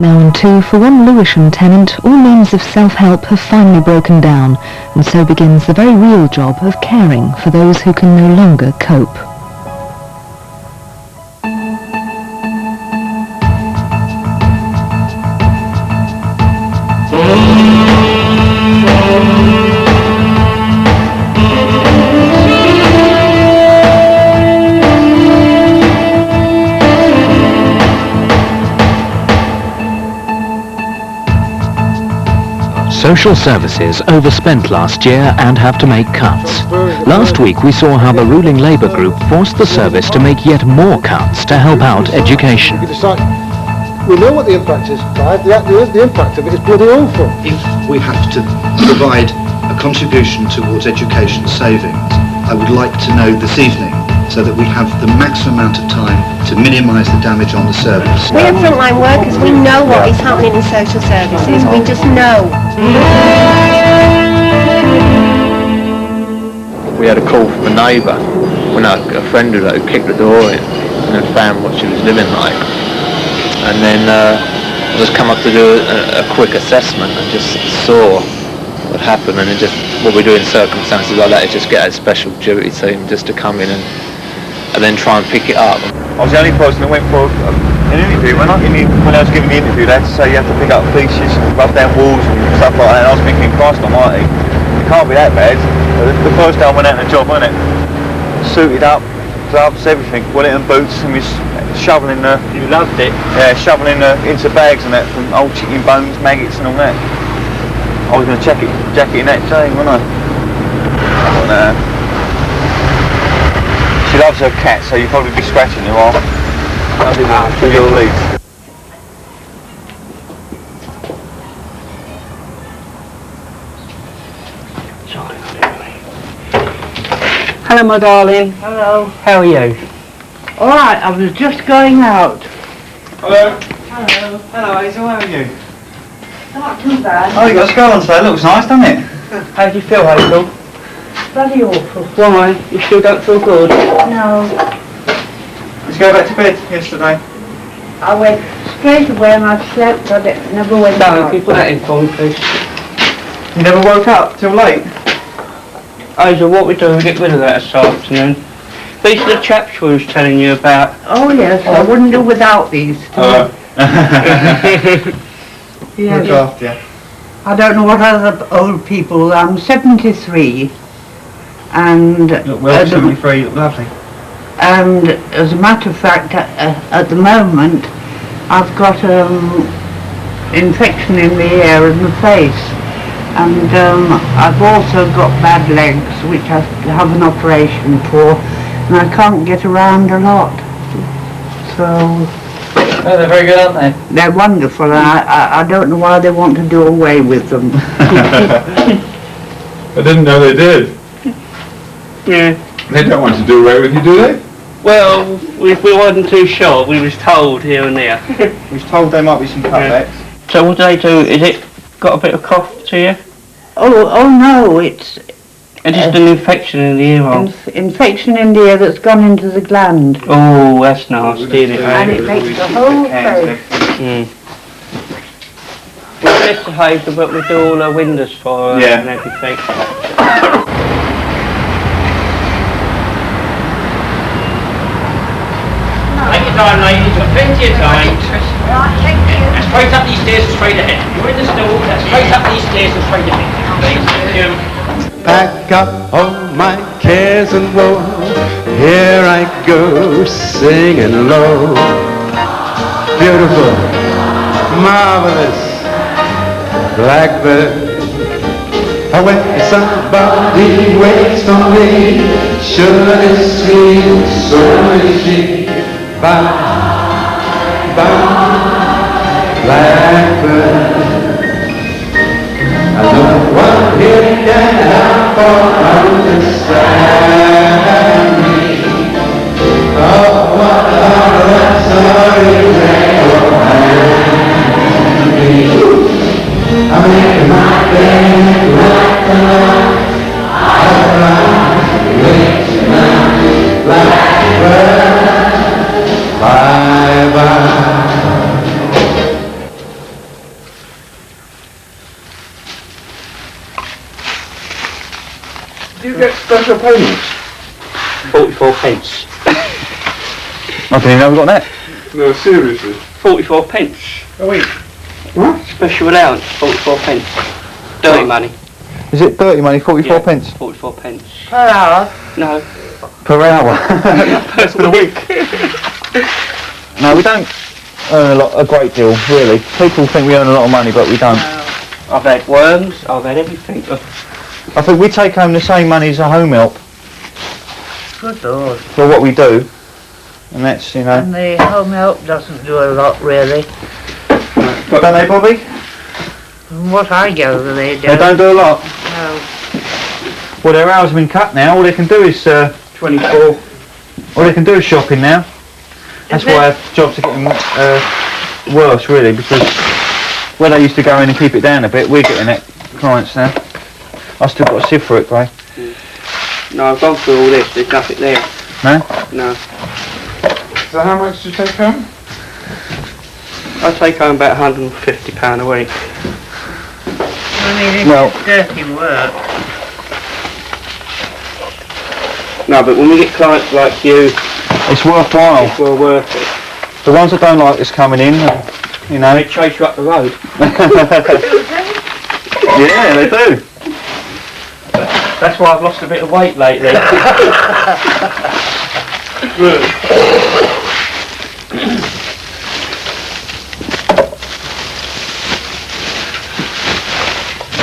Now and two, for one Lewisham tenant, all means of self-help have finally broken down, and so begins the very real job of caring for those who can no longer cope. Social services overspent last year and have to make cuts. Last week we saw how the ruling Labour group forced the service to make yet more cuts to help out education. We know what the impact is, Clive. The impact of it is bloody awful. If we have to provide a contribution towards education savings, I would like to know this evening so that we have the maximum amount of time to minimise the damage on the service. We're frontline workers, we know what is happening in social services, we just know. We had a call from a neighbour when a friend of her kicked the door in and found what she was living like. And then I just come up to do a quick assessment and just saw what happened, and it just, what we do in circumstances like that is just get a special duty team just to come in and then try and pick it up. I was the only person that went for an interview. When I was giving the interview, they had to say you have to pick up pieces, rub down walls and stuff like that, and I was thinking, Christ almighty, it can't be that bad. But the first day I went out on the job, wasn't it? Suited up, gloves, everything, bulletin boots, and was shoveling the... You loved it? Yeah, shoveling into bags and that from old chicken bones, maggots and all that. I was going to jacket in that chain, wasn't I? But, she loves her cat, so you'll probably be scratching her off. Through your legs. Hello, my darling. Hello. How are you? All right, I was just going out. Hello. Hello. Hello, Hazel, how are you? Not too bad. Oh, you got a skull on today, looks nice, doesn't it? How do you feel, Hazel? Bloody awful. Why? You still don't feel good? No. Did you go back to bed yesterday? I went straight away and I slept. I never went No, out. can you put that in for me, please? You never woke up till late? Hazel, what we do, we get rid of that this afternoon. These are the chaps we was telling you about. Oh yes, I wouldn't do without these. Look after you. I don't know what other old people. I'm 73, and Look well, 73, look lovely. and as a matter of fact, at the moment, I've got infection in the ear and the face, and I've also got bad legs, which I have an operation for, and I can't get around a lot. So. Oh, they're very good, aren't they? They're wonderful, and I don't know why they want to do away with them. I didn't know they did. Yeah. They don't want to do away with you, do they? Well, we wasn't too sure. We was told here and there. We was told there might be some cutbacks. So what do they do? Is it got a bit of cough to you? Oh no, it's Just an infection in the ear hole. infection in the ear that's gone into the gland. Oh, that's nasty, isn't it? And it makes the whole face. We're Mr. Hazel, but we do all her windows for her and everything. Take your time, ladies, you've got plenty of time. Right, thank you. And straight up these stairs and straight ahead. You're in the stall, that's straight up these stairs and straight ahead. Please, thank you. Pack up all my cares and woe. Here I go, singing low. Beautiful, marvelous blackbird. When somebody waits for me, surely sweet, so is she. Bye, bye, blackbird. I don't want him down for understand me. Oh, what a sorry day for me. I'm making my bed right along. I'll run with my blackbird. Bye bye. get special payments? 44 pence. I didn't even know we got that. No, seriously. 44 pence. A week? Special allowance, 44 pence. Dirty money. Is it dirty money, 44 Yeah, pence? 44 pence. Per hour? No. Per hour? That's for the week. No, we don't earn a great deal, really. People think we earn a lot of money, but we don't. I've had worms, I've had everything. I think we take home the same money as a home help Good Lord. for what we do. And that's, you know... And the home help doesn't do a lot, really. Don't they, Bobby? From what I gather, they do. They don't do a lot? No. Well, their hours have been cut now. All they can do is 24. All they can do is shopping now. That's why our jobs are getting worse, really, because where they used to go in and keep it down a bit, we're getting it clients now. I've still got to sieve for it, Gray. No, I've gone through all this. There's nothing there. No? No. So how much do you take home? I take home about £150 a week. I mean, it's dirty work. No, but when we get clients like you, it's worthwhile. It's well worth it. The ones that don't like us coming in, you know. They chase you up the road. Yeah, they do. That's why I've lost a bit of weight lately.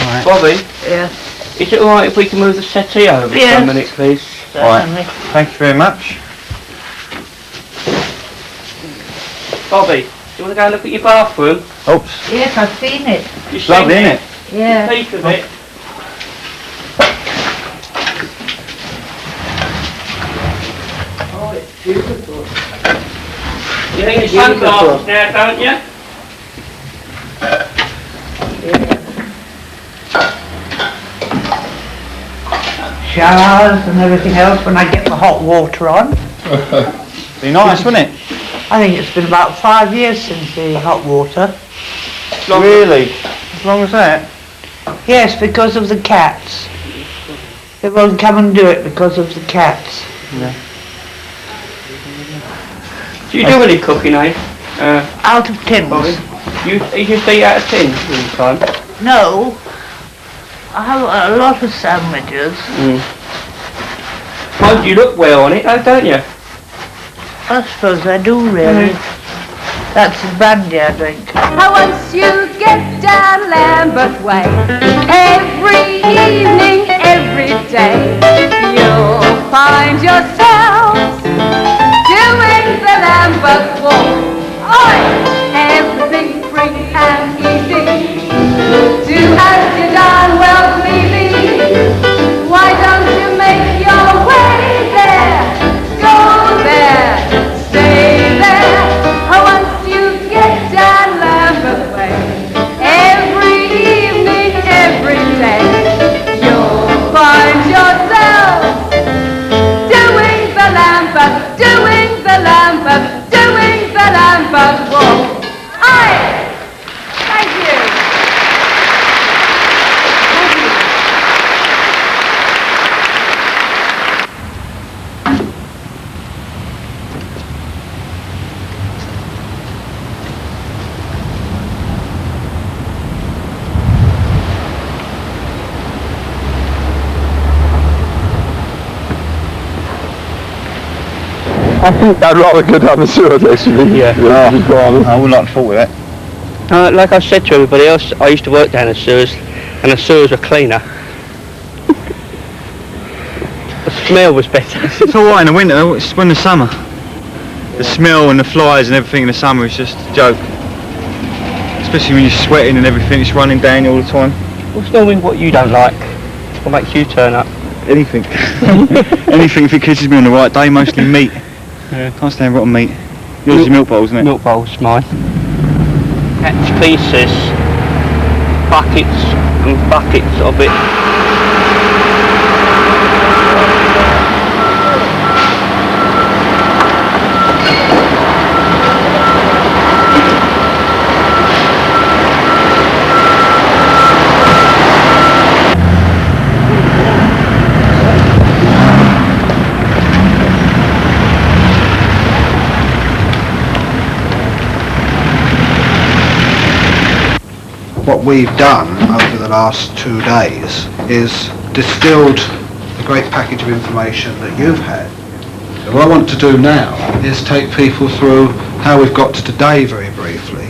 Right. Bobby? Yeah. Is it alright if we can move the settee over for a minute, please? Certainly. Right. Thank you very much. Bobby, do you want to go and look at your bathroom? Oops. Yes, I've seen it. You've It's lovely, seen isn't it? Yeah. A peek of it. Oh, it's beautiful. You think your sunglasses now, don't you? Showers and everything else when I get the hot water on. Be nice, wouldn't it? I think it's been about 5 years since the hot water. Really? As long as that? Yes, because of the cats. They won't come and do it because of the cats. Yeah. Do you do any cooking, eh? Out of tins. Bobby? You just eat out of tins all the time? No. I have a lot of sandwiches. Well, you look well on it, though, don't you? I suppose I do, really. That's the brandy I drink. Once you get down Lambeth Way, every evening, every day, you'll find yourselves doing the Lambeth Walk. Oi! Everything free and easy. Do as you darn well please. Why don't you make your way there? Go there, stay there. Once you get down Lambeth Way, every evening, every day, you'll find yourself doing the Lambeth, doing the Lambeth, doing the Lambeth Walk. Aye! Thank you. I think I'd rather go down the sewer, actually. Yeah. I wouldn't like to fault with that. Like I said to everybody else, I used to work down the sewers, and the sewers were cleaner. The smell was better. It's alright in the winter, it's when the summer. The smell and the flies and everything in the summer is just a joke. Especially when you're sweating and everything, it's running down you all the time. What's normally what you don't like? What makes you turn up? Anything. Anything if it catches me on the right day, mostly meat. Yeah. Can't stand rotten meat. Yours is milk bowls, isn't it? Milk bowls, mine. Catch pieces, buckets and buckets of it. what we've done over the last 2 days is distilled the great package of information that you've had. So what I want to do now is take people through how we've got to today very briefly,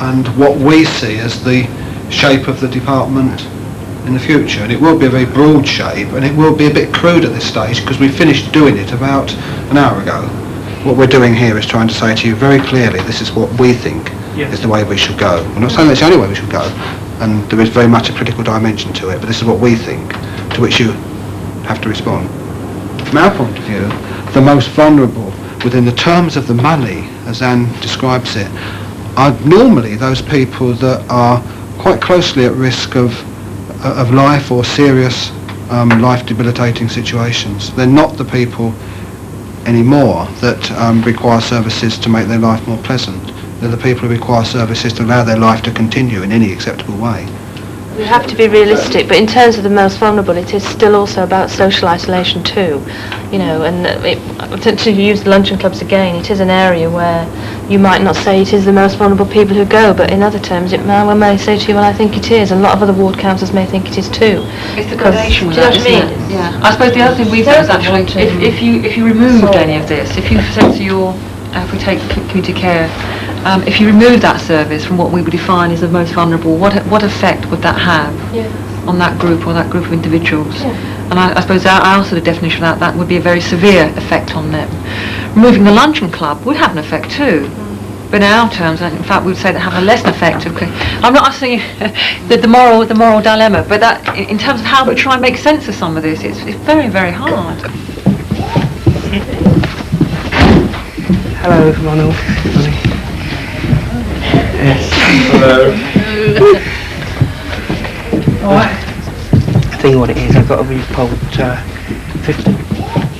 and what we see as the shape of the department in the future. And it will be a very broad shape, and it will be a bit crude at this stage because we finished doing it about an hour ago. What we're doing here is trying to say to you very clearly, this is what we think is the way we should go. We're not saying that's the only way we should go, and there is very much a political dimension to it, but this is what we think, to which you have to respond. From our point of view, the most vulnerable within the terms of the money, as Anne describes it, are normally those people that are quite closely at risk of life or serious life debilitating situations. They're not the people anymore that require services to make their life more pleasant. They're the people who require services to allow their life to continue in any acceptable way. We have to be realistic, but in terms of the most vulnerable, it is still also about social isolation too. You know, and to use the luncheon clubs again, it is an area where you might not say it is the most vulnerable people who go, but in other terms, one may say to you, well, I think it is, and a lot of other ward councils may think it is too. It's the gradation, do you know what I mean? Yeah. I suppose the other thing we've done is actually, if you removed any of this, if you said to your, if we take community care, if you remove that service from what we would define as the most vulnerable, what effect would that have on that group or that group of individuals? And I suppose our sort of definition of that would be a very severe effect on them. Removing the luncheon club would have an effect too. But in our terms, in fact, we would say that have a less effect. I'm not asking the moral dilemma, but that in terms of how we try and make sense of some of this, it's very, very hard. Hello, Ronald. Yes. Hello. I think what it is, I've got a report 15th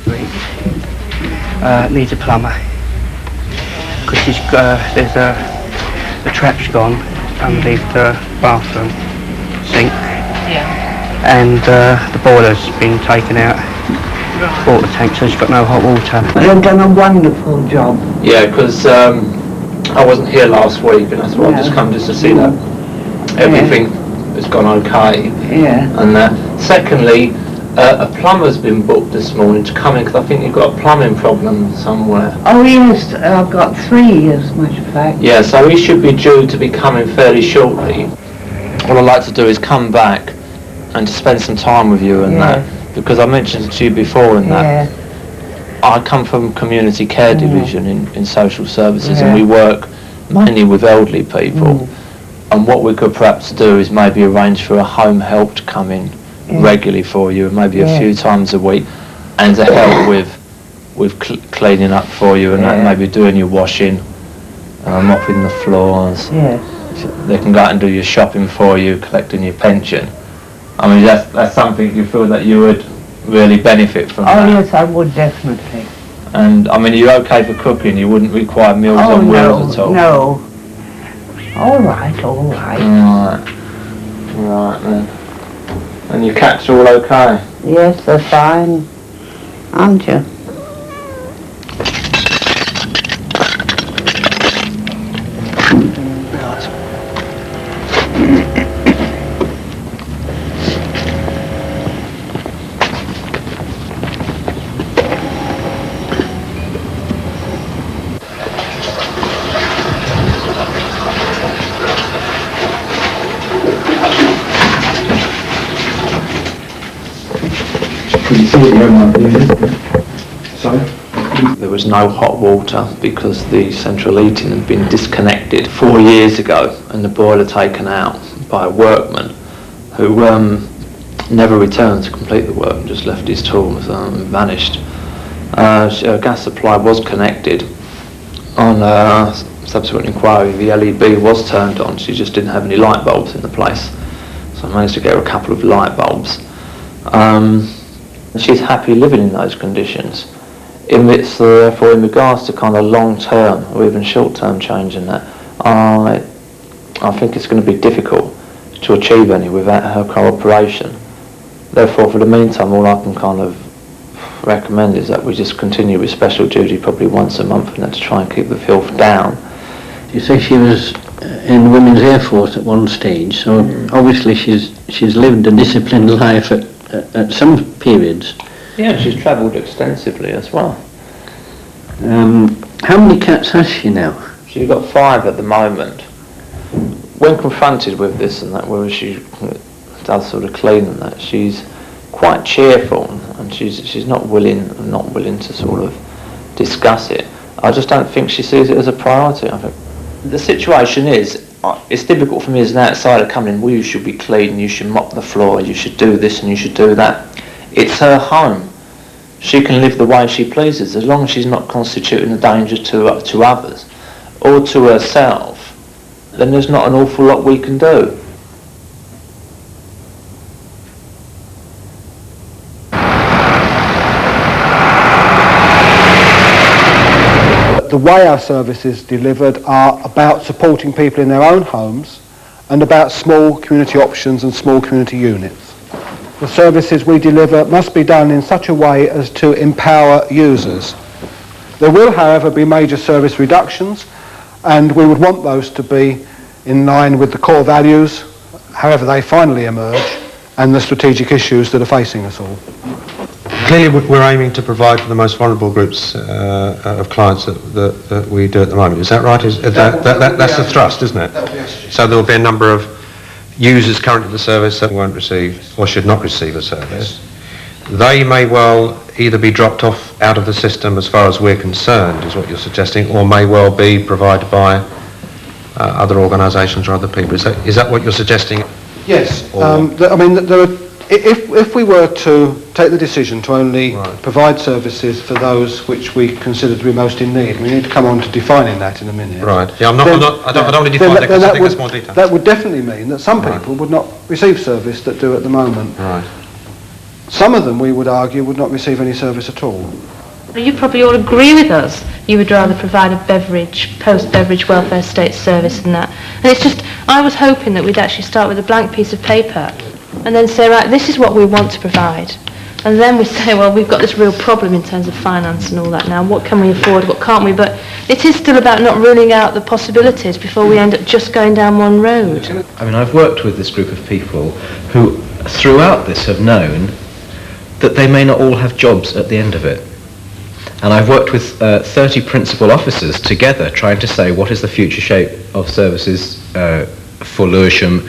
Street. Needs a plumber. Because there's the trap's gone underneath the bathroom sink. And the boiler's been taken out. Water tank, so she's got no hot water. You've done a wonderful job. Yeah, because I wasn't here last week, and that's why I've just come just to see that everything has gone okay. And that. Secondly, a plumber's been booked this morning to come in because I think you've got a plumbing problem somewhere. Oh yes, I've got 3 as a matter of fact. Yeah, so he should be due to be coming fairly shortly. What I'd like to do is come back and to spend some time with you and that, because I mentioned to you before in that I come from community care division in social services, and we work mainly with elderly people. And what we could perhaps do is maybe arrange for a home help to come in regularly for you, maybe a few times a week, and to help with cleaning up for you, and maybe doing your washing, mopping the floors. They can go out and do your shopping for you, collecting your pension. I mean, that's something you feel that you would really benefit from. Oh yes, I would definitely. And I mean, are you okay for cooking? You wouldn't require meals on wheels at all? No. All right. Right then. And your cat's all okay? Yes, they're fine. Aren't you? There was no hot water because the central heating had been disconnected 4 years ago, and the boiler taken out by a workman who never returned to complete the work and just left his tools and vanished. Gas supply was connected. On subsequent inquiry, the LED was turned on. She just didn't have any light bulbs in the place, so I managed to get her a couple of light bulbs. She's happy living in those conditions. Therefore, in regards to kind of long-term or even short-term change in that, I think it's going to be difficult to achieve any without her cooperation. Therefore, for the meantime, all I can kind of recommend is that we just continue with special duty probably once a month, and then to try and keep the filth down. You say she was in the Women's Air Force at one stage, so obviously she's lived a disciplined life at some periods. Yeah, she's travelled extensively as well. How many cats has she now? She's got 5 at the moment. When confronted with this and that, where she does sort of clean and that, she's quite cheerful, and she's not willing to sort of discuss it. I just don't think she sees it as a priority. I think the situation is, it's difficult for me as an outsider coming in, well, you should be clean, you should mop the floor, you should do this and you should do that. It's her home. She can live the way she pleases, as long as she's not constituting a danger to others or to herself, then there's not an awful lot we can do. The way our services delivered are about supporting people in their own homes and about small community options and small community units. The services we deliver must be done in such a way as to empower users. There will, however, be major service reductions, and we would want those to be in line with the core values, however they finally emerge, and the strategic issues that are facing us all. Clearly we're aiming to provide for the most vulnerable groups of clients that we do at the moment. Is that right? That's the thrust, isn't it? So there will be a number of users currently in the service that won't receive or should not receive a service. They may well either be dropped off out of the system as far as we're concerned, is what you're suggesting, or may well be provided by other organisations or other people. Is that what you're suggesting? Yes. If we were to take the decision to only provide services for those which we consider to be most in need, we need to come on to defining that in a minute. Right. Yeah, I don't want to define that because I think that's more detail. That would definitely mean that some people would not receive service that do at the moment. Right. Some of them, we would argue, would not receive any service at all. You probably all agree with us. You would rather provide a post-beverage welfare state service than that. And it's just, I was hoping that we'd actually start with a blank piece of paper and then say, right, this is what we want to provide. And then we say, well, we've got this real problem in terms of finance and all that now. What can we afford, what can't we? But it is still about not ruling out the possibilities before we end up just going down one road. I mean, I've worked with this group of people who, throughout this, have known that they may not all have jobs at the end of it. And I've worked with 30 principal officers together trying to say what is the future shape of services for Lewisham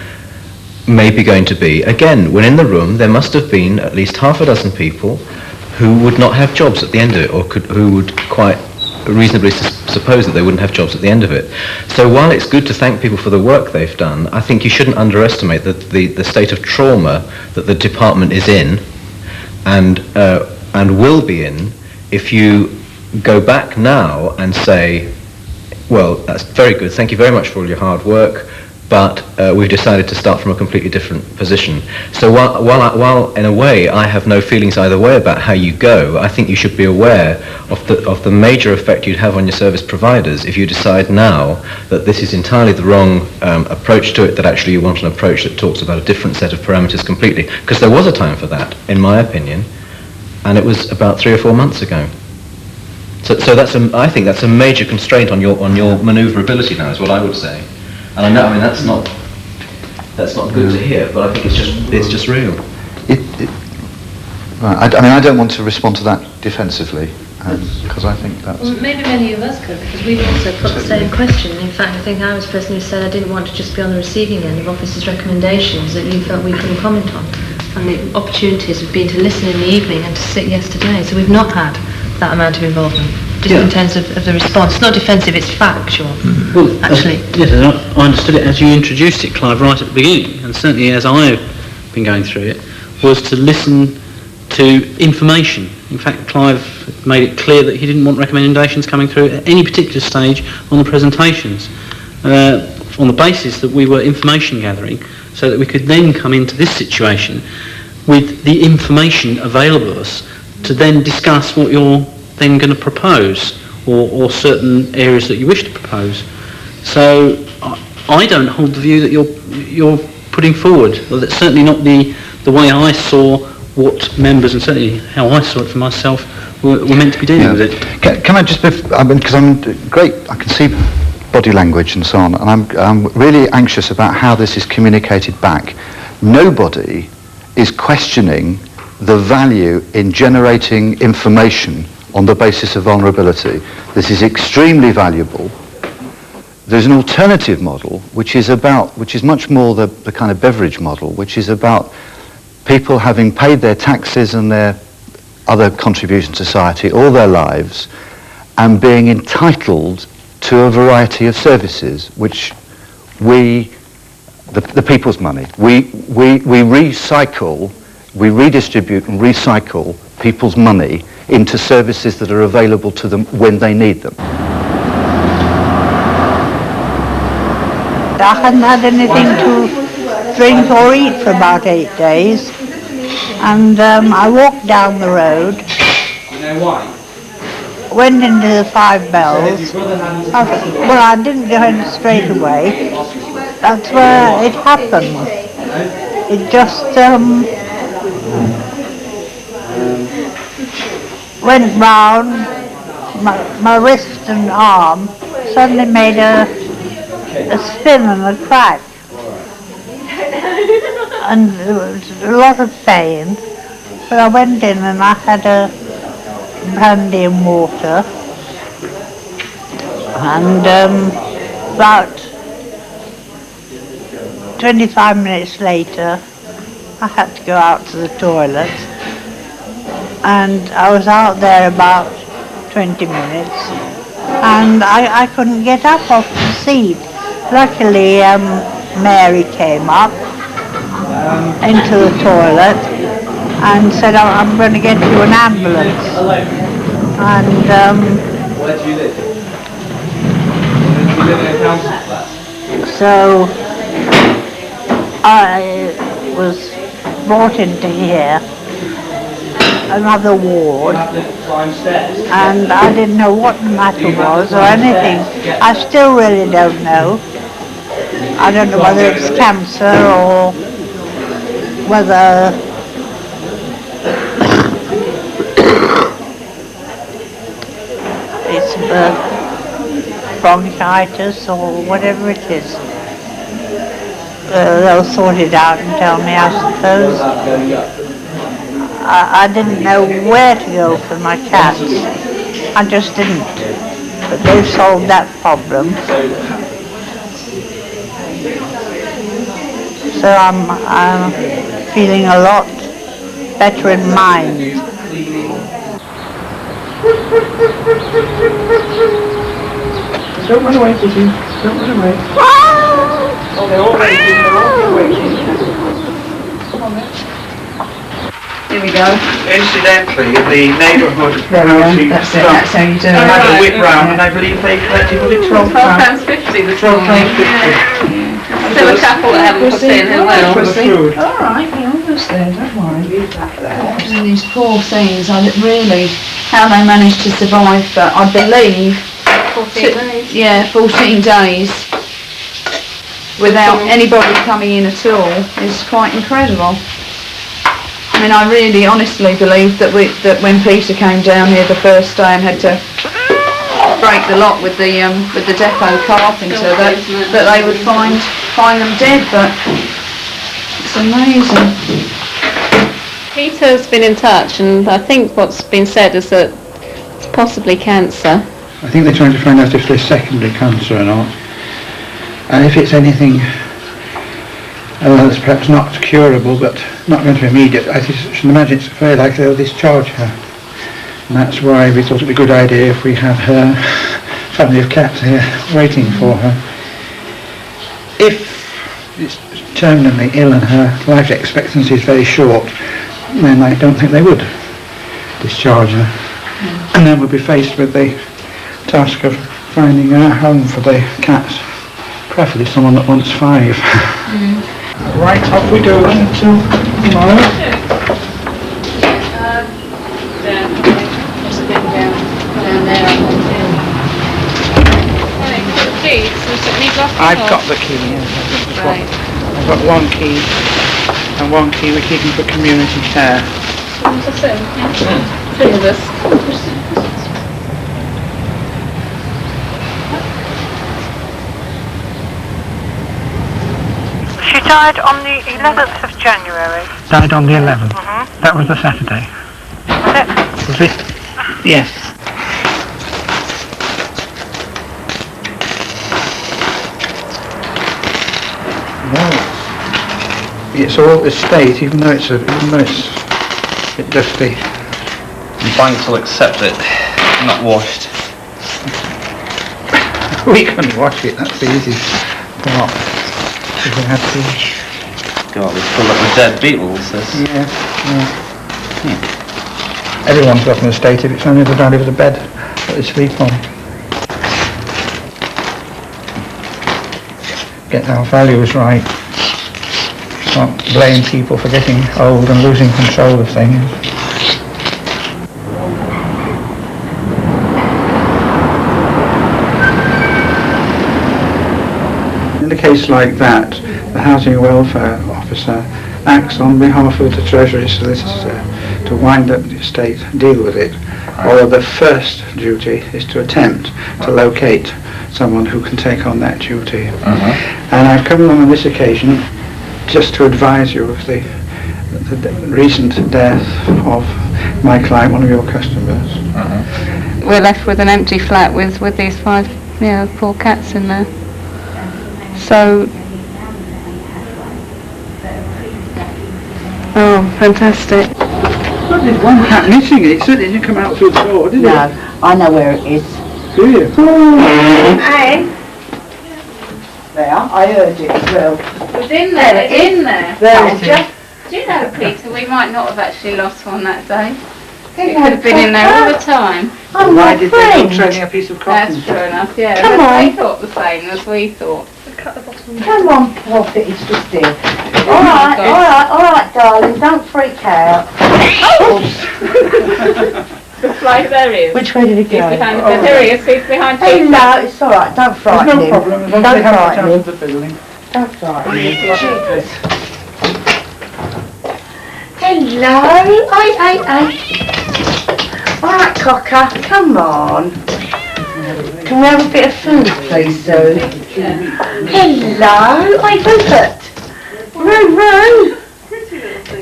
maybe going to be. Again, when in the room there must have been at least half a dozen people who would not have jobs at the end of it, or who would quite reasonably suppose that they wouldn't have jobs at the end of it. So while it's good to thank people for the work they've done, I think you shouldn't underestimate the state of trauma that the department is in and will be in if you go back now and say, well, that's very good, thank you very much for all your hard work, but we've decided to start from a completely different position. So while in a way I have no feelings either way about how you go, I think you should be aware of the major effect you'd have on your service providers if you decide now that this is entirely the wrong approach to it, that actually you want an approach that talks about a different set of parameters completely. Because there was a time for that, in my opinion, and it was about 3 or 4 months ago. So I think that's a major constraint on your manoeuvrability now, is what I would say. And I know, I mean, that's not good to hear, but I think it's just real. Right. I mean, I don't want to respond to that defensively, because I think that's... Well, maybe many of us could, because we've also put the same question. In fact, I think I was the person who said I didn't want to just be on the receiving end of officers' recommendations that you felt we couldn't comment on. And the opportunities have been to listen in the evening and to sit yesterday, so we've not had that amount of involvement. Just in terms of the response. It's not defensive, it's factual, actually. Yes, I understood it as you introduced it, Clive, right at the beginning, and certainly as I've been going through it, was to listen to information. In fact, Clive made it clear that he didn't want recommendations coming through at any particular stage on the presentations, on the basis that we were information gathering, so that we could then come into this situation with the information available to us to then discuss what you're then going to propose, or certain areas that you wish to propose. So I don't hold the view that you're putting forward. Well, that's certainly not the way I saw what members, and certainly how I saw it for myself, were meant to be dealing with it. Can I just, because I'm great, I can see body language and so on, and I'm really anxious about how this is communicated back. Nobody is questioning the value in generating information on the basis of vulnerability. This is extremely valuable. There's an alternative model which is much more the kind of Beveridge model, which is about people having paid their taxes and their other contributions to society all their lives and being entitled to a variety of services which the people's money, we recycle, we redistribute and recycle people's money into services that are available to them when they need them. I hadn't had anything to drink or eat for about 8 days, and I walked down the road, went into the 5 Bells. Well, I didn't go in straight away. That's where it happened. It just went round my wrist and arm, suddenly made a spin and a crack, and there was a lot of pain, but I went in and I had a brandy and water, and about 25 minutes later I had to go out to the toilet, and I was out there about 20 minutes, and I couldn't get up off the seat. Luckily, Mary came up into the toilet and said, "Oh, I'm going to get you an ambulance." And so I was brought into here, another ward, and I didn't know what the matter was or anything. I still really don't know. I don't know whether it's cancer or whether it's bronchitis or whatever it is. They'll sort it out and tell me, I suppose. I didn't know where to go for my cats. I just didn't. But they've solved that problem. So I'm feeling a lot better in mind. Don't run away, Kitty. Don't run away. Oh, they're all waiting. They're all waiting. Come on then. Here we go. Incidentally, the neighbourhood housing That's it, that's how you do it. had a whip round, and I believe they collected, was it £12.50 this morning. Still a couple that haven't put in who will. All right, you're almost there, don't worry. And these poor things, really, how they managed to survive, but I believe 14 days. Yeah, 14 days without anybody coming in at all is quite incredible. I mean, I really honestly believe that when Peter came down here the first day and had to break the lock with the depot carpenter, that they would find them dead, but it's amazing. Peter's been in touch, and I think what's been said is that it's possibly cancer. I think they're trying to find out if there's secondary cancer or not, and if it's anything that's perhaps not curable but not going to be immediate. I should imagine it's very likely they'll discharge her, and that's why we thought it'd be a good idea if we had her family of cats here waiting for her. If it's terminally ill and her life expectancy is very short, then I don't think they would discharge her, and then we'll be faced with the task of finding a home for the cats, preferably someone that wants 5. Right, off we go until tomorrow. I've got the key, yes. I've got 1 key, and 1 key we're keeping for community care. Three of us. died on the 11th of January. Died on the 11th. That was the Saturday. Was it? Yes. No. It's all estate, even though it's a bit dusty. The bank will accept it, not washed. We can wash it, that's the easy part. We can have to... God, it's full up with dead beetles, this. Yeah. Everyone's got an estate if it's only the value of the bed that they sleep on. Get our values right. Can't blame people for getting old and losing control of things. In a case like that, the Housing Welfare Officer acts on behalf of the Treasury Solicitor to wind up the estate, deal with it, or the first duty is to attempt to locate someone who can take on that duty. And I've come along on this occasion just to advise you of the recent death of my client, one of your customers. We're left with an empty flat with these 5 poor cats in there. So, oh, fantastic. Well, there's one cat missing. It certainly didn't come out through the door, did it? No, I know where it is. Do you? Hey! There, I heard it as well. It was in there, in there. There it is. Do you know, Peter, we might not have actually lost one that day. It could have been in there all the time. Oh, why my did they friend. go trailing a piece of cotton? That's true enough, yeah. Come but on. They thought the same as we thought. Come on, Prophet, it's just here. Alright, darling, don't freak out. The fly, there he is. Which way did it go? He's behind the There he is, he's behind Hey, no, it's alright, don't frighten him. There's no problem, as long as they haven't got out of the building. Don't frighten him. Jeepers. Hello, hey. Alright, Cocker, come on. Can we have a bit of food, please, Sue? Hello, hey, Rupert.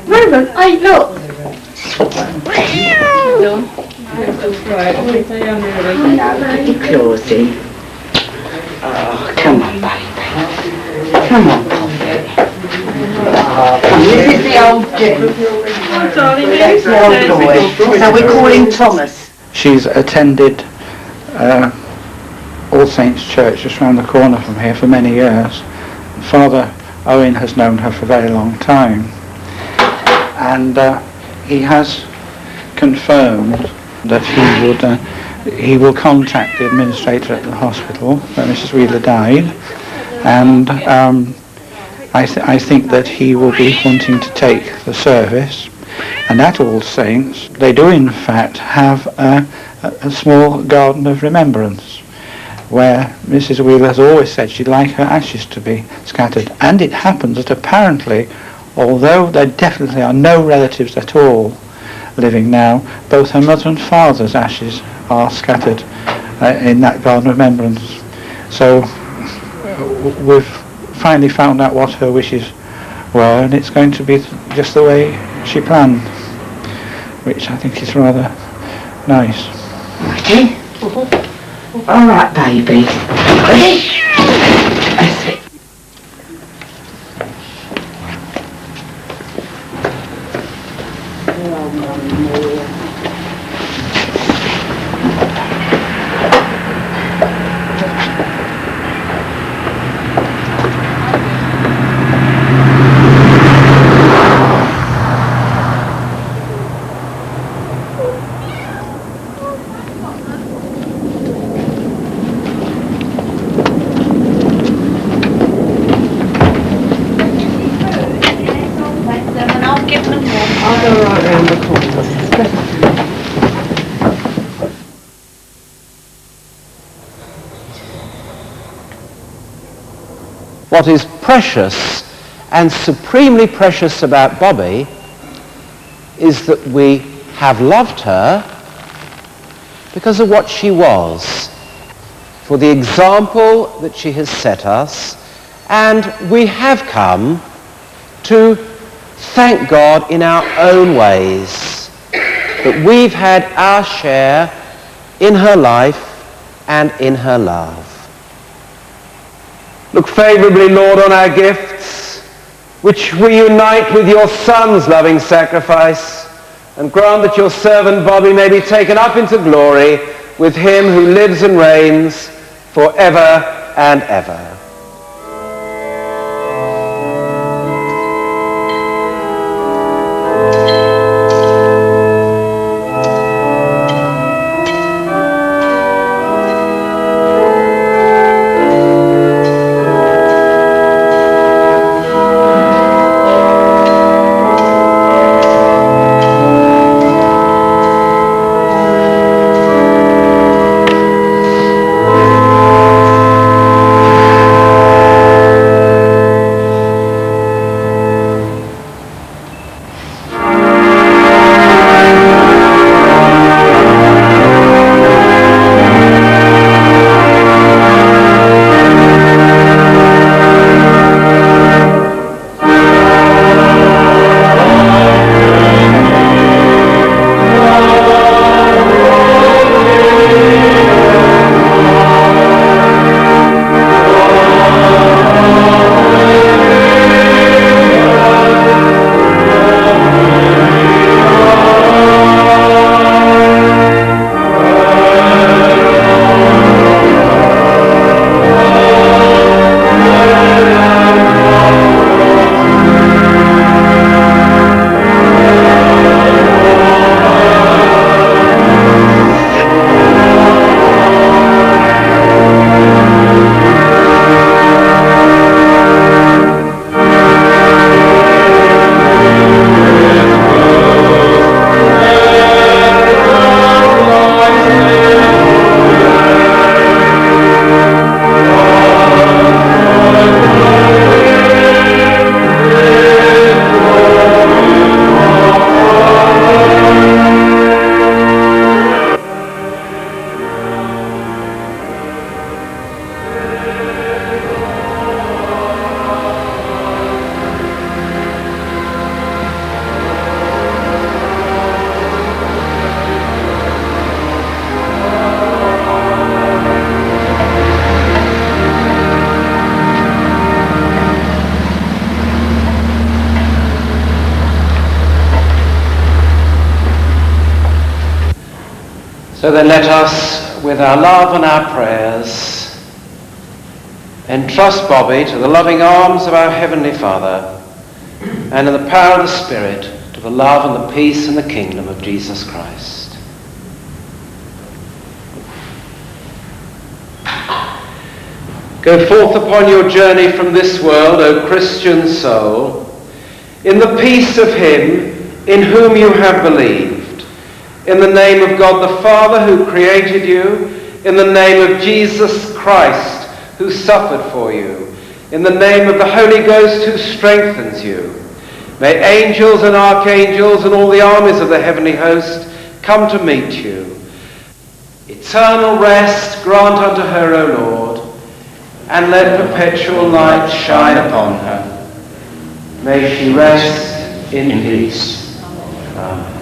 Reuben, hey, look. Claws in. Oh, come on, baby. Come on, Poppy. This is the old Jim. That's the old boy. So we call him Thomas. She's attended All Saints Church just round the corner from here for many years. Father Owen has known her for a very long time, and he has confirmed that he will contact the administrator at the hospital where Mrs. Wheeler died, and I think that he will be wanting to take the service. And at All Saints they do in fact have a small garden of remembrance where Mrs. Wheeler has always said she'd like her ashes to be scattered. And it happens that apparently, although there definitely are no relatives at all living now, both her mother and father's ashes are scattered in that garden of remembrance. So we've finally found out what her wishes were, and it's going to be just the way she planned, which I think is rather nice. Okay. All right, baby. Ready? That's it. What is precious and supremely precious about Bobby is that we have loved her because of what she was, for the example that she has set us, and we have come to thank God in our own ways that we've had our share in her life and in her love. Look favourably, Lord, on our gifts, which we unite with your Son's loving sacrifice, and grant that your servant Bobby may be taken up into glory with him who lives and reigns for ever and ever. So then let us, with our love and our prayers, entrust Bobby to the loving arms of our Heavenly Father, and in the power of the Spirit to the love and the peace and the kingdom of Jesus Christ. Go forth upon your journey from this world, O Christian soul, in the peace of him in whom you have believed. In the name of God the Father who created you, in the name of Jesus Christ who suffered for you, in the name of the Holy Ghost who strengthens you. May angels and archangels and all the armies of the heavenly host come to meet you. Eternal rest grant unto her, O Lord, and let perpetual light shine upon her. May she rest in peace. Amen.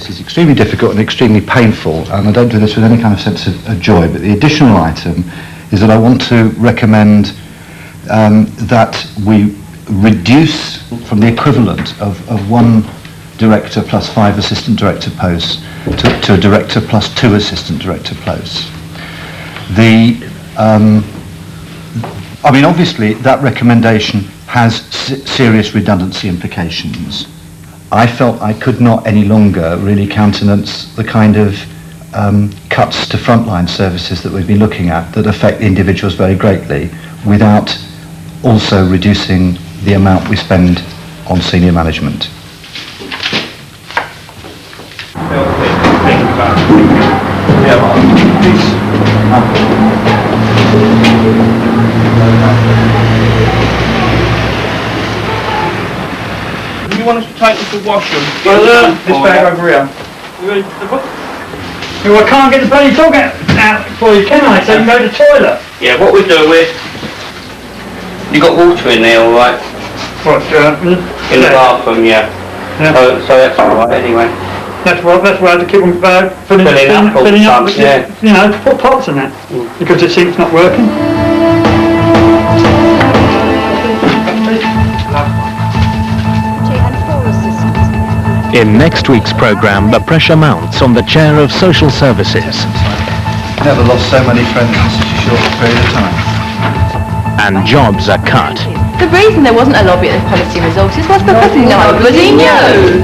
this is extremely difficult and extremely painful, and I don't do this with any kind of sense of joy, but the additional item is that I want to recommend that we reduce from the equivalent of one director plus 5 assistant director posts to a director plus 2 assistant director posts. I mean, obviously that recommendation has serious redundancy implications. I felt I could not any longer really countenance the kind of cuts to frontline services that we've been looking at that affect the individuals very greatly without also reducing the amount we spend on senior management. You want us to take them to wash them? Well, this bag over here. Well, I can't get the bloody dog out for you, can I? So you can go to the toilet. Yeah, what we do is, you got water in there, all right? What? In the bathroom, yeah. So that's all right anyway. That's why I had to keep on filling up, yeah. You know, put pots in it because the sink's not working. In next week's programme, the pressure mounts on the chair of social services. Never lost so many friends in such a short period of time. And jobs are cut. The reason there wasn't a lobby at the policy resources was because no one bloody knew.